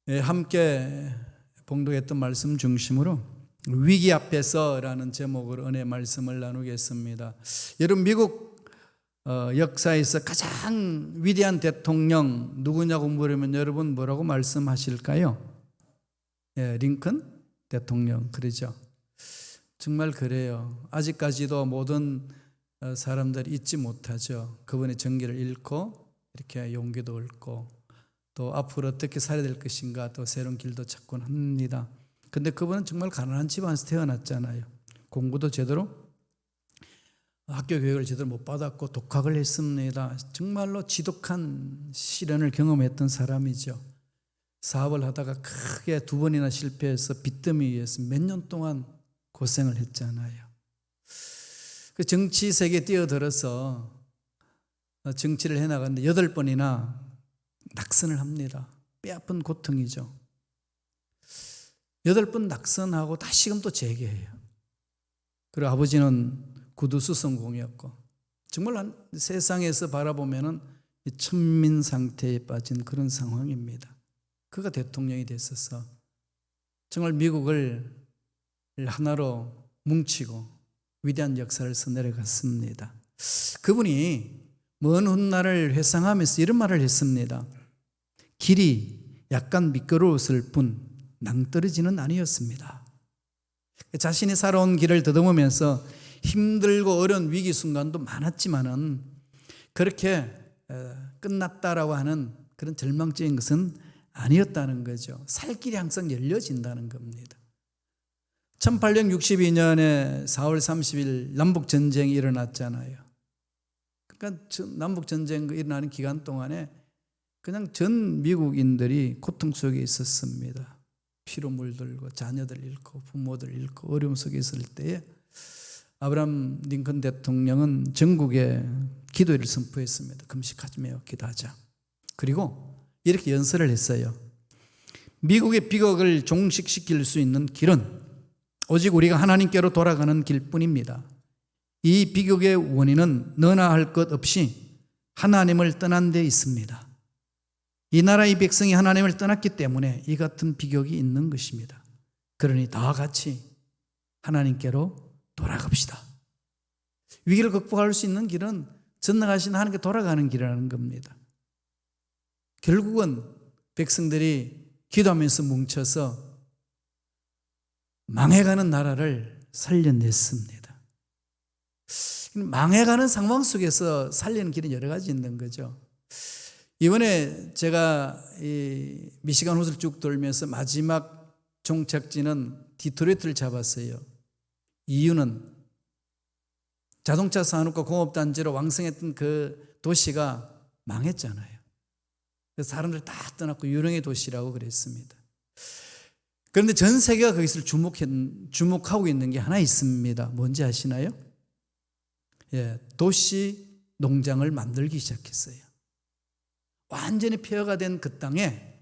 함께 봉독했던 말씀 중심으로 위기 앞에서라는 제목으로 은혜 말씀을 나누겠습니다. 여러분, 미국 역사에서 가장 위대한 대통령 누구냐고 물으면 여러분 뭐라고 말씀하실까요? 링컨 대통령, 그러죠. 정말 그래요. 아직까지도 모든 사람들이 잊지 못하죠. 그분의 정기를 잃고 이렇게 용기도 얻고 또 앞으로 어떻게 살아야 될 것인가 또 새로운 길도 찾곤 합니다. 근데 그분은 정말 가난한 집안에서 태어났잖아요. 공부도 제대로 학교 교육을 제대로 못 받았고 독학을 했습니다. 정말로 지독한 시련을 경험했던 사람이죠. 사업을 하다가 크게 2번이나 실패해서 빚더미 위에서 몇 년 동안 고생을 했잖아요. 그 정치 세계에 뛰어들어서 정치를 해나가는데 8번이나 낙선을 합니다. 뼈아픈 고통이죠. 8번 낙선하고 다시금 또 재개해요. 그리고 아버지는 구두수성공이었고 정말 세상에서 바라보면 천민 상태에 빠진 그런 상황입니다. 그가 대통령이 됐어서 정말 미국을 하나로 뭉치고 위대한 역사를 써내려갔습니다. 그분이 먼 훗날을 회상하면서 이런 말을 했습니다. 길이 약간 미끄러웠을 뿐 낭떠러지는 아니었습니다. 자신이 살아온 길을 더듬으면서 힘들고 어려운 위기 순간도 많았지만은 그렇게 끝났다라고 하는 그런 절망적인 것은 아니었다는 거죠. 살 길이 항상 열려진다는 겁니다. 1862년에 4월 30일 남북전쟁이 일어났잖아요. 그러니까 남북전쟁 일어나는 기간 동안에 그냥 전 미국인들이 고통 속에 있었습니다. 피로 물들고 자녀들 잃고 부모들 잃고 어려움 속에 있을 때에 아브라함 링컨 대통령은 전국에 기도회를 선포했습니다. 금식하지 말고 기도하자. 그리고 이렇게 연설을 했어요. 미국의 비극을 종식시킬 수 있는 길은 오직 우리가 하나님께로 돌아가는 길뿐입니다. 이 비극의 원인은 너나 할 것 없이 하나님을 떠난 데 있습니다. 이 나라의 백성이 하나님을 떠났기 때문에 이 같은 비극이 있는 것입니다. 그러니 다 같이 하나님께로 돌아갑시다. 위기를 극복할 수 있는 길은 전능하신 하나님께 돌아가는 길이라는 겁니다. 결국은 백성들이 기도하면서 뭉쳐서 망해가는 나라를 살려냈습니다. 망해가는 상황 속에서 살리는 길은 여러 가지 있는 거죠. 이번에 제가 이 미시간 호수를 쭉 돌면서 마지막 종착지는 디트로이트를 잡았어요. 이유는 자동차 산업과 공업단지로 왕성했던 그 도시가 망했잖아요. 그래서 사람들이 다 떠났고 유령의 도시라고 그랬습니다. 그런데 전 세계가 거기서 주목하고 있는 게 하나 있습니다. 뭔지 아시나요? 도시 농장을 만들기 시작했어요. 완전히 폐허가 된 그 땅에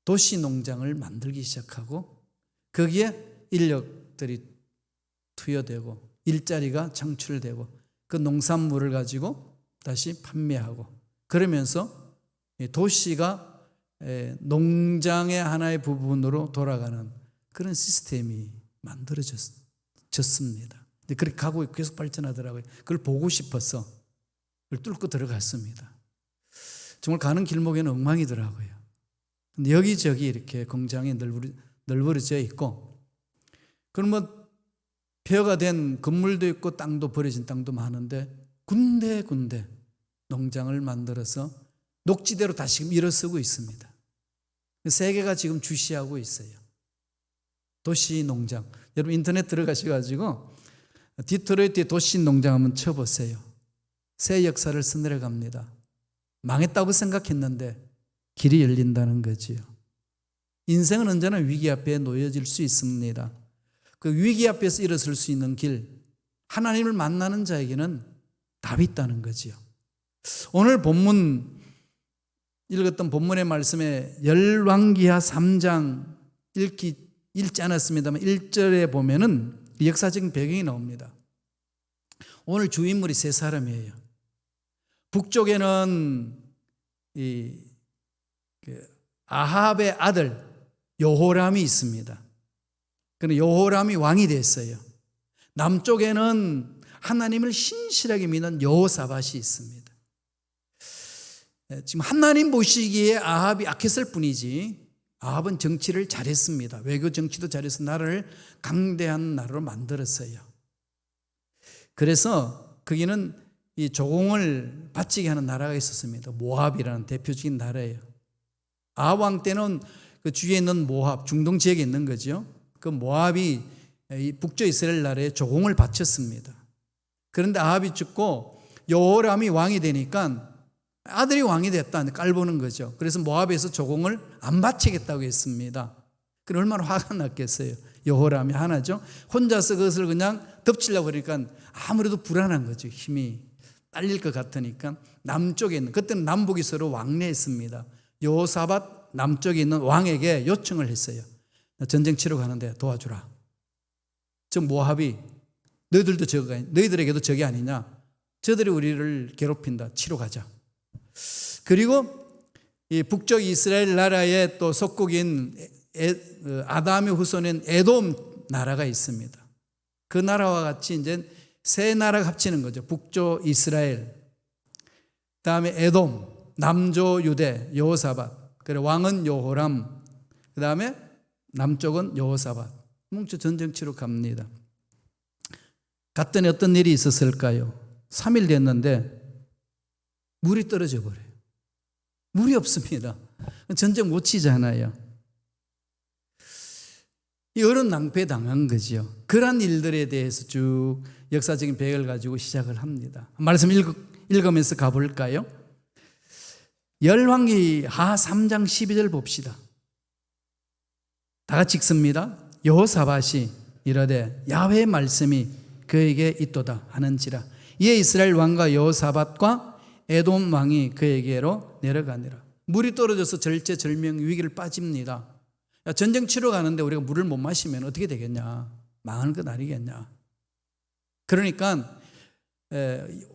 도시 농장을 만들기 시작하고 거기에 인력들이 투여되고 일자리가 창출되고 그 농산물을 가지고 다시 판매하고 그러면서 도시가 농장의 하나의 부분으로 돌아가는 그런 시스템이 만들어졌습니다. 그렇게 가고 계속 발전하더라고요. 그걸 보고 싶어서 그걸 뚫고 들어갔습니다. 정말 가는 길목에는 엉망이더라고요. 근데 여기저기 이렇게 공장이 널브러져 있고, 그럼 폐허가 된 건물도 있고 땅도 버려진 땅도 많은데 군데군데 농장을 만들어서 녹지대로 다시금 일어서고 있습니다. 세계가 지금 주시하고 있어요. 도시 농장. 여러분 인터넷 들어가셔가지고 디트로이트의 도시 농장 한번 쳐보세요. 새 역사를 써내려갑니다. 망했다고 생각했는데 길이 열린다는 거지요. 인생은 언제나 위기 앞에 놓여질 수 있습니다. 그 위기 앞에서 일어설 수 있는 길, 하나님을 만나는 자에게는 답이 있다는 거지요. 오늘 본문 읽었던 본문의 말씀에 열왕기하 3장 읽지 않았습니다만 1절에 보면은 역사적인 배경이 나옵니다. 오늘 주인물이 3사람이에요. 북쪽에는 아합의 아들 여호람이 있습니다. 그는 여호람이 왕이 됐어요. 남쪽에는 하나님을 신실하게 믿는 여호사밧이 있습니다. 지금 하나님 보시기에 아합이 악했을 뿐이지 아합은 정치를 잘했습니다. 외교 정치도 잘해서 나라를 강대한 나라로 만들었어요. 그래서 거기는 이 조공을 바치게 하는 나라가 있었습니다. 모압이라는 대표적인 나라예요. 아합 왕 때는 그 주위에 있는 모압, 중동 지역에 있는 거죠. 그 모압이 북쪽 이스라엘 나라에 조공을 바쳤습니다. 그런데 아합이 죽고 여호람이 왕이 되니까 아들이 왕이 됐다 깔보는 거죠. 그래서 모압에서 조공을 안 바치겠다고 했습니다. 그럼 얼마나 화가 났겠어요. 여호람이 하나죠. 혼자서 그것을 그냥 덮치려고 그러니까 아무래도 불안한 거죠. 힘이 딸릴 것 같으니까 남쪽에 있는, 그때는 남북이 서로 왕래했습니다. 여호사밧 남쪽에 있는 왕에게 요청을 했어요. 전쟁 치러 가는데 도와주라. 저 모압이 너희들에게도 적이 아니냐. 저들이 우리를 괴롭힌다. 치러 가자. 그리고 이 북쪽 이스라엘 나라의 또 속국인 아담의 후손인 에돔 나라가 있습니다. 그 나라와 같이 이제 세 나라가 합치는 거죠. 북쪽 이스라엘, 그다음에 에돔, 남조 유대 여호사밧, 그리고 왕은 여호람, 그다음에 남쪽은 여호사밧. 뭉쳐 전쟁 치러 갑니다. 갔더니 어떤 일이 있었을까요? 3일 됐는데 물이 떨어져 버려요. 물이 없습니다. 전쟁 못 치잖아요. 이 어른 낭패 당한 거죠. 그러한 일들에 대해서 쭉 역사적인 배경을 가지고 시작을 합니다. 말씀 읽으면서 가볼까요? 열왕기하 3장 12절 봅시다. 다 같이 읽습니다. 여호사밧이 이르되 야훼의 말씀이 그에게 있도다 하는지라. 이에 이스라엘 왕과 여호사밧과 에돔 왕이 그에게로 내려가니라. 물이 떨어져서 절체절명 위기를 빠집니다. 야, 전쟁 치러 가는데 우리가 물을 못 마시면 어떻게 되겠냐? 망하는 것 아니겠냐? 그러니까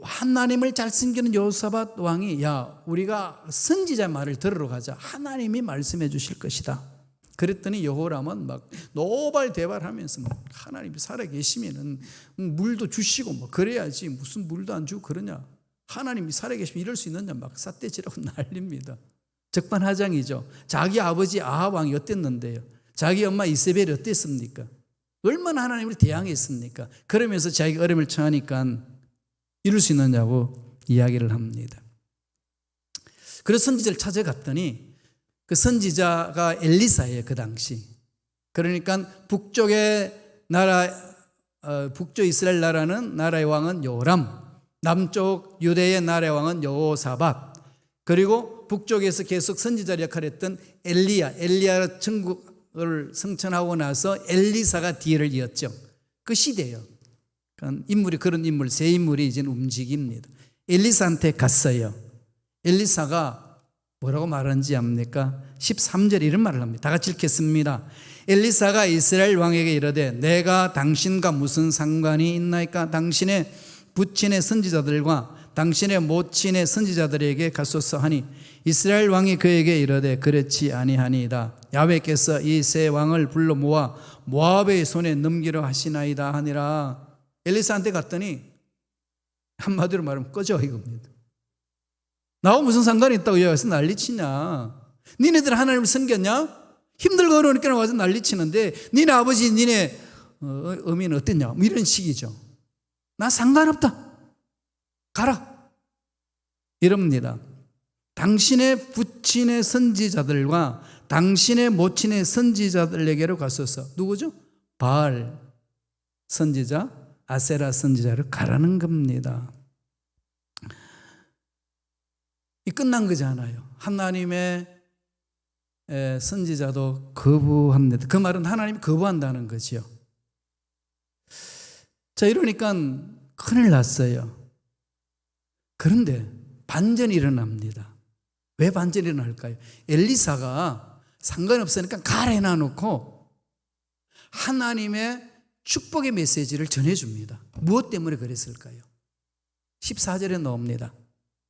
하나님을 잘 섬기는 여호사밧 왕이 야, 우리가 선지자 말을 들으러 가자. 하나님이 말씀해 주실 것이다. 그랬더니 여호람은 막 노발대발하면서 막 하나님이 살아계시면은 물도 주시고 뭐 그래야지 무슨 물도 안 주고 그러냐. 하나님이 살아계시면 이럴 수 있느냐 막 삿대질하고 난립니다. 적반하장이죠. 자기 아버지 아합 왕이 어땠는데요? 자기 엄마 이세벨이 어땠습니까? 얼마나 하나님을 대항했습니까? 그러면서 자기가 어려움을 처하니까 이럴 수 있느냐고 이야기를 합니다. 그래서 선지자를 찾아갔더니 그 선지자가 엘리사예요. 그 당시. 그러니까 북쪽의 나라, 북쪽 이스라엘 나라는 나라의 왕은 여호람, 남쪽 유대의 나라의 왕은 여호사밧, 그리고 북쪽에서 계속 선지자 역할을 했던 엘리야 천국을 성천하고 나서 엘리사가 뒤를 이었죠. 그 시대예요. 그러니까 인물이 그런 인물, 세 인물이 이제 움직입니다. 엘리사한테 갔어요. 엘리사가 뭐라고 말하는지 압니까? 13절에 이런 말을 합니다. 다 같이 읽겠습니다. 엘리사가 이스라엘 왕에게 이르되 내가 당신과 무슨 상관이 있나이까? 당신의 부친의 선지자들과 당신의 모친의 선지자들에게 가소서 하니 이스라엘 왕이 그에게 이르되 그렇지 아니하니이다. 야훼께서 이 세 왕을 불러 모아 모압의 손에 넘기려 하시나이다 하니라. 엘리사한테 갔더니 한마디로 말하면 꺼져 이겁니다. 나하고 무슨 상관이 있다고 여기서 난리치냐. 니네들 하나님을 섬겼냐? 힘들고 어려우니까 와서 난리치는데 니네 아버지 니네 어미는 어땠냐 뭐 이런 식이죠. 나 상관없다. 가라. 이럽니다. 당신의 부친의 선지자들과 당신의 모친의 선지자들에게로 가소서. 누구죠? 바알 선지자, 아세라 선지자를 가라는 겁니다. 이 끝난 거잖아요. 하나님의 선지자도 거부합니다. 그 말은 하나님이 거부한다는 거죠. 자, 이러니까 큰일 났어요. 그런데 반전이 일어납니다. 왜 반전이 일어날까요? 엘리사가 상관없으니까 가라 해놔놓고 하나님의 축복의 메시지를 전해줍니다. 무엇 때문에 그랬을까요? 14절에 나옵니다.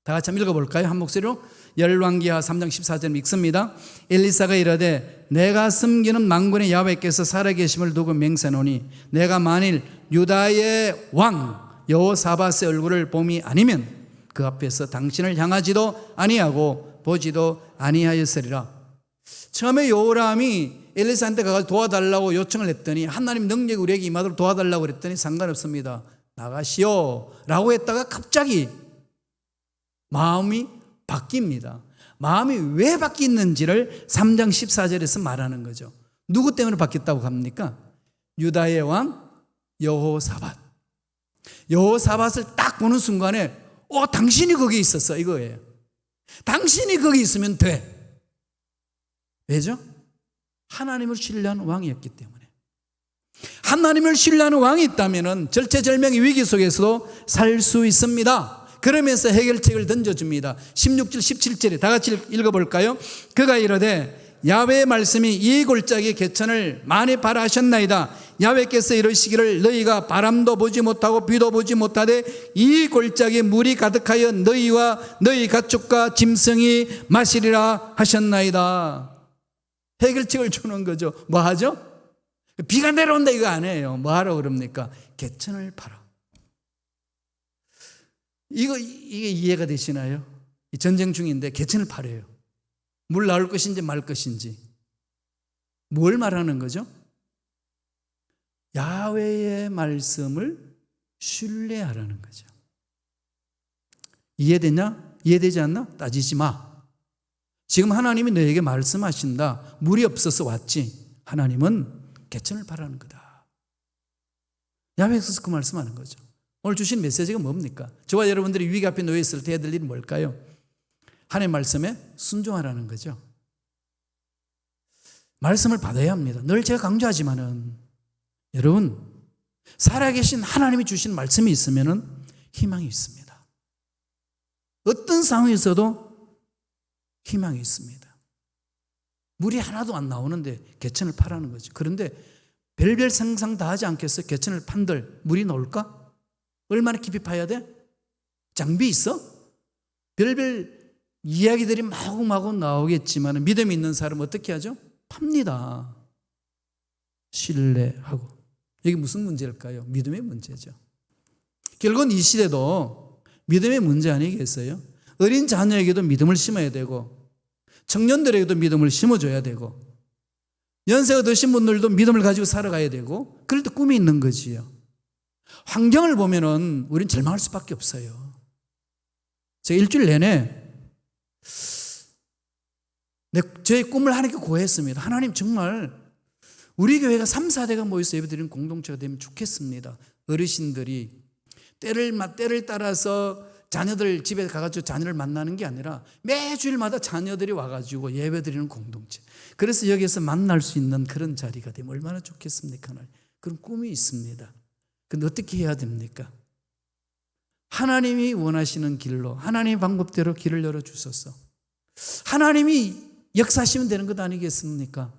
다 같이 한번 읽어볼까요? 한 목소리로. 열왕기하 3장 14절 읽습니다. 엘리사가 이르되 내가 섬기는 만군의 야훼께서 살아계심을 두고 맹세하노니 내가 만일 유다의 왕 여호사밧의 얼굴을 봄이 아니면 그 앞에서 당신을 향하지도 아니하고 보지도 아니하였으리라. 처음에 여호람이 엘리사한테 가서 도와달라고 요청을 했더니 하나님 능력이 우리에게 임하도록 도와달라고 그랬더니 상관없습니다, 나가시오 라고 했다가 갑자기 마음이 바뀝니다. 마음이 왜 바뀌었는지를 3장 14절에서 말하는 거죠. 누구 때문에 바뀌었다고 합니까? 유다의 왕 여호사밧. 여호사밧을 딱 보는 순간에 당신이 거기 있었어 이거예요. 당신이 거기 있으면 돼. 왜죠? 하나님을 신뢰하는 왕이었기 때문에. 하나님을 신뢰하는 왕이 있다면 절체절명의 위기 속에서도 살 수 있습니다. 그러면서 해결책을 던져줍니다. 16절 17절에 다 같이 읽어볼까요? 그가 이르되 야훼의 말씀이 이 골짜기 개천을 많이 발하셨나이다. 야훼께서 이르시기를 너희가 바람도 보지 못하고 비도 보지 못하되 이 골짜기에 물이 가득하여 너희와 너희 가축과 짐승이 마시리라 하셨나이다. 해결책을 주는 거죠. 뭐 하죠? 비가 내려온다 이거 아니에요. 뭐 하라고 그럽니까? 개천을 팔아. 이게 이해가 되시나요? 전쟁 중인데 개천을 팔아요. 물 나올 것인지 말 것인지. 뭘 말하는 거죠? 야훼의 말씀을 신뢰하라는 거죠. 이해되냐? 이해되지 않나? 따지지 마. 지금 하나님이 너에게 말씀하신다. 물이 없어서 왔지. 하나님은 개천을 바라는 거다. 야훼에서 그 말씀하는 거죠. 오늘 주신 메시지가 뭡니까? 저와 여러분들이 위기 앞에 놓여 있을 때 해야 될 일은 뭘까요? 하나님의 말씀에 순종하라는 거죠. 말씀을 받아야 합니다. 늘 제가 강조하지만은 여러분 살아계신 하나님이 주신 말씀이 있으면은 희망이 있습니다. 어떤 상황에서도 희망이 있습니다. 물이 하나도 안 나오는데 개천을 파라는 거죠. 그런데 별별 상상 다 하지 않겠어요? 개천을 판들 물이 나올까? 얼마나 깊이 파야 돼? 장비 있어? 별별 이야기들이 마구마구 나오겠지만 믿음이 있는 사람은 어떻게 하죠? 팝니다. 신뢰하고. 이게 무슨 문제일까요? 믿음의 문제죠. 결국은 이 시대도 믿음의 문제 아니겠어요? 어린 자녀에게도 믿음을 심어야 되고 청년들에게도 믿음을 심어줘야 되고 연세가 드신 분들도 믿음을 가지고 살아가야 되고 그럴 때 꿈이 있는 거지요. 환경을 보면은 우리는 절망할 수밖에 없어요. 제가 일주일 내내 저의 꿈을 하나님께 고했습니다. 하나님 정말 우리 교회가 3, 4대가 모여서 예배드리는 공동체가 되면 좋겠습니다. 어르신들이 때를 따라서 자녀들 집에 가가지고 자녀를 만나는 게 아니라 매주일마다 자녀들이 와가지고 예배드리는 공동체. 그래서 여기서 만날 수 있는 그런 자리가 되면 얼마나 좋겠습니까? 하나님. 그런 꿈이 있습니다. 근데 어떻게 해야 됩니까? 하나님이 원하시는 길로 하나님의 방법대로 길을 열어주소서. 하나님이 역사하시면 되는 것 아니겠습니까?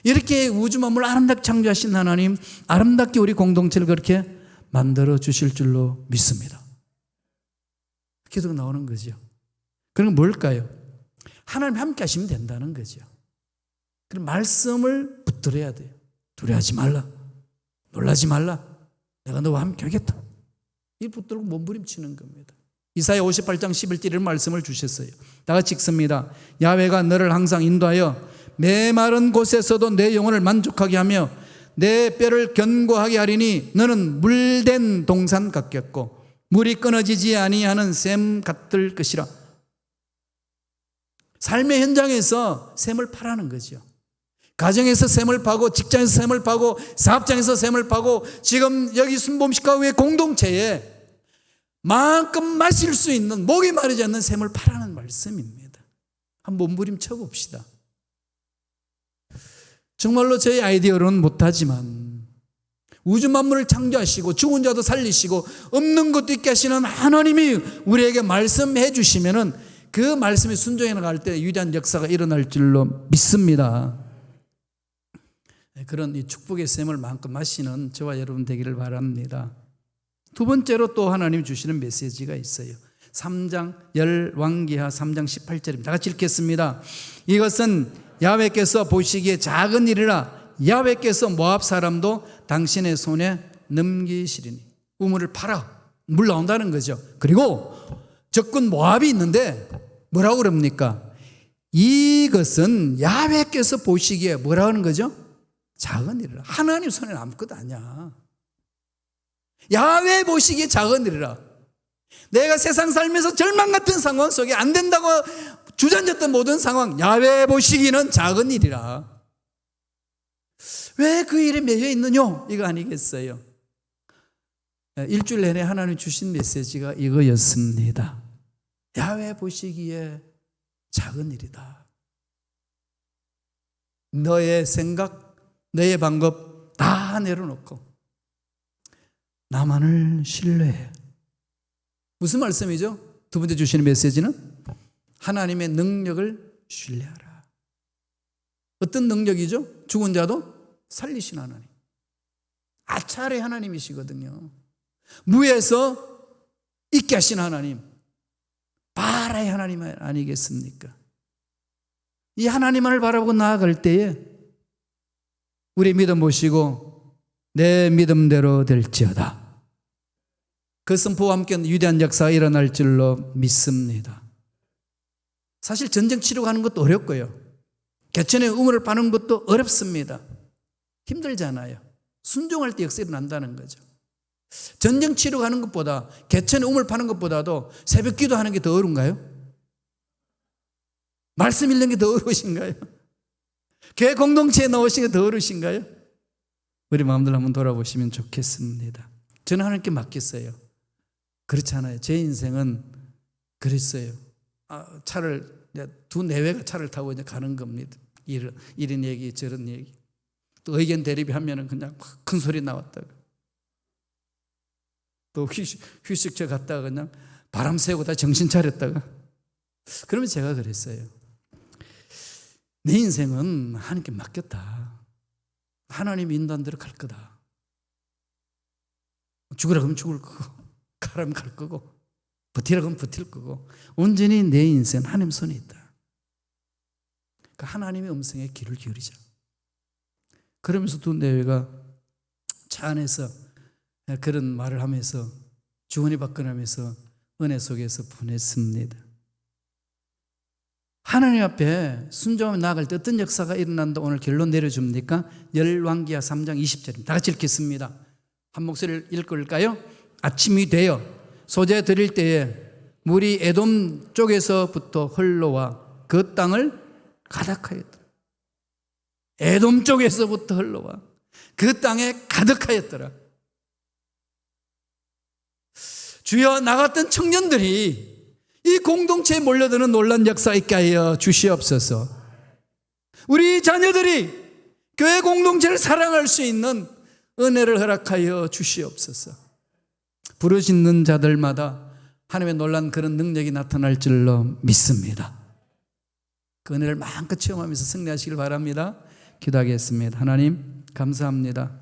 이렇게 우주 만물을 아름답게 창조하신 하나님 아름답게 우리 공동체를 그렇게 만들어 주실 줄로 믿습니다. 기도가 나오는 거죠. 그럼 뭘까요? 하나님 함께 하시면 된다는 거죠. 그럼 말씀을 붙들어야 돼요. 두려워하지 말라. 놀라지 말라. 내가 너와 함께 하겠다. 이 붙들고 몸부림치는 겁니다. 이사야 58장 11절 이런 말씀을 주셨어요. 다 같이 읽습니다. 야훼가 너를 항상 인도하여 메마른 곳에서도 내 영혼을 만족하게 하며 내 뼈를 견고하게 하리니 너는 물된 동산 같겠고 물이 끊어지지 아니하는 샘 같을 것이라. 삶의 현장에서 샘을 파라는 거죠. 가정에서 샘을 파고 직장에서 샘을 파고 사업장에서 샘을 파고 지금 여기 순봄식가의 공동체에 마음껏 마실 수 있는 목이 마르지 않는 샘을 파라는 말씀입니다. 한번 몸부림쳐 봅시다. 정말로 저희 아이디어로는 못하지만 우주 만물을 창조하시고 죽은 자도 살리시고 없는 것도 있게 하시는 하나님이 우리에게 말씀해 주시면은 그 말씀에 순종해 나갈 때 위대한 역사가 일어날 줄로 믿습니다. 그런 이 축복의 샘을 마음껏 마시는 저와 여러분 되기를 바랍니다. 두 번째로 또 하나님 주시는 메시지가 있어요. 3장 열왕기하 3장 18절입니다. 다 같이 읽겠습니다. 이것은 야훼께서 보시기에 작은 일이라 야훼께서 모압 사람도 당신의 손에 넘기시리니. 우물을 팔아 물 나온다는 거죠. 그리고 적군 모압이 있는데 뭐라고 그럽니까? 이것은 야훼께서 보시기에 뭐라고 하는 거죠? 작은 일이라. 하나님 손에는 아무것도 아니야. 야훼 보시기에 작은 일이라. 내가 세상 살면서 절망 같은 상황 속에 안 된다고 주저앉았던 모든 상황, 야훼 보시기는 작은 일이라. 왜 그 일에 매여 있느냐? 이거 아니겠어요? 일주일 내내 하나님 주신 메시지가 이거였습니다. 야훼 보시기에 작은 일이다. 너의 생각, 너의 방법 다 내려놓고 나만을 신뢰해. 무슨 말씀이죠? 두 번째 주시는 메시지는 하나님의 능력을 신뢰하라. 어떤 능력이죠? 죽은 자도 살리신 하나님. 아차의 하나님이시거든요. 무에서 있게 하신 하나님, 바라의 하나님 아니겠습니까? 이 하나님을 바라보고 나아갈 때에 우리 믿음 보시고 내 믿음대로 될지어다. 그 선포와 함께 위대한 역사가 일어날 줄로 믿습니다. 사실 전쟁 치러 가는 것도 어렵고요. 개천에 우물을 파는 것도 어렵습니다. 힘들잖아요. 순종할 때 역사 일어난다는 거죠. 전쟁 치러 가는 것보다 개천에 우물 파는 것보다도 새벽 기도하는 게 더 어려운가요? 말씀 읽는 게 더 어려우신가요? 교회 공동체에 나오신 게 더 어려우신가요? 우리 마음들 한번 돌아보시면 좋겠습니다. 저는 하나님께 맡겼어요. 그렇잖아요. 제 인생은 그랬어요. 차를 두 내외가 차를 타고 이제 가는 겁니다. 이런 얘기 저런 얘기. 또 의견 대립하면은 그냥 큰 소리 나왔다가 또 휴식처 갔다가 그냥 바람 쐬고 다 정신 차렸다가. 그러면 제가 그랬어요. 내 인생은 하나님께 맡겼다. 하나님 인도한대로 갈 거다. 죽으라 그러면 죽을 거고, 가라면 갈 거고, 버티라 그러면 버틸 거고, 온전히 내 인생은 하나님 손에 있다. 그러니까 하나님의 음성에 귀를 기울이자. 그러면서 두 내외가 차 안에서 그런 말을 하면서 주거니 받거니 하면서 은혜 속에서 보냈습니다. 하나님 앞에 순종하며 나아갈 때 어떤 역사가 일어난다 오늘 결론 내려줍니까? 열왕기하 3장 20절입니다. 다 같이 읽겠습니다. 한 목소리를 읽을까요? 아침이 되어 소재 드릴 때에 물이 에돔 쪽에서부터 흘러와 그 땅을 가득하였더라. 에돔 쪽에서부터 흘러와 그 땅에 가득하였더라. 주여, 나갔던 청년들이 이 공동체에 몰려드는 놀란 역사 있게 하여 주시옵소서. 우리 자녀들이 교회 공동체를 사랑할 수 있는 은혜를 허락하여 주시옵소서. 부르짖는 자들마다 하나님의 놀란 그런 능력이 나타날 줄로 믿습니다. 그 은혜를 마음껏 체험하면서 승리하시길 바랍니다. 기도하겠습니다. 하나님 감사합니다.